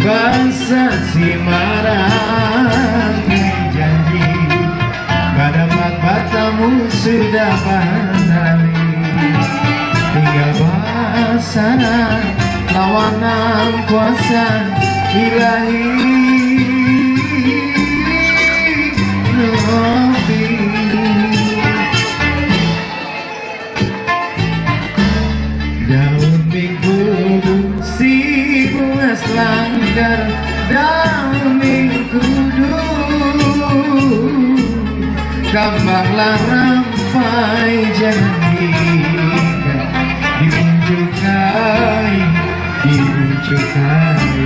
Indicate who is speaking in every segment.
Speaker 1: Bangsa si marah janji, dapat batamu sudah pandai. Tinggal basana lawanan kuasa ilahi. Daun minggu si bunga selanggar, daun minggu kambanglah rampai jangan dibuncukai, dibuncukai.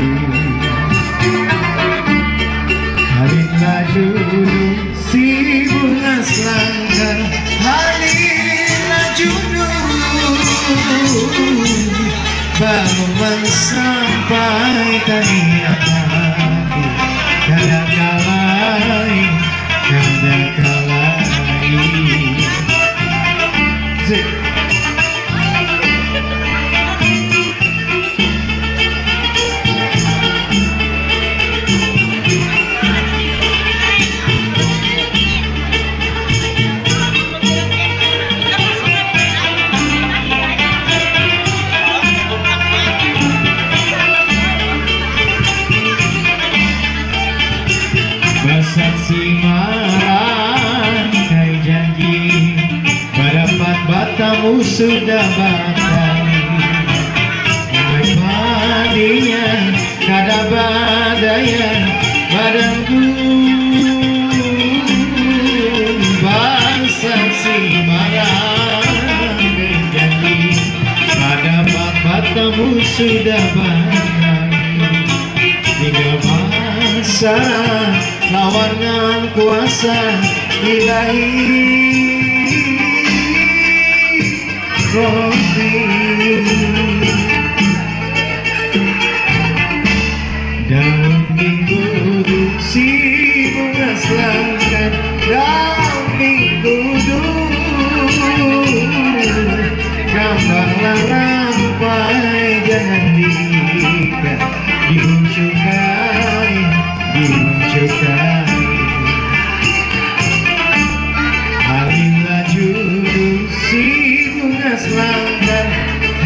Speaker 1: Hadirlah judul si bunga selanggar, hadirlah judul bangun sampai tanian hati. Kadang-kalai, kadang-kalai. Saksi marah kai janji, dapat batamu sudah batai. Padinya kada badaya badanku. Saksi marah kai janji, dapat batamu sudah batai. Tinggal masa lawanan kuasa ilahi. Rosi daun minggu si bunga selangkah, daun minggu kambanglah rampai jangan diikat, dibuncukai, dibuncukai. Hadirlah judul si bunga selangkah,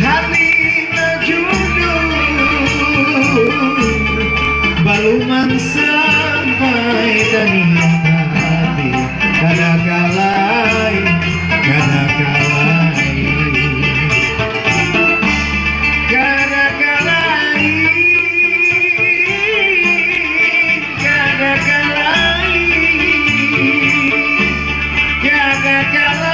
Speaker 1: hadirlah judul baluman sampai tanian hati. Kadang-kalai, kadang-kalai, kadang-kalai, kadang-kalai, kadang-kalai.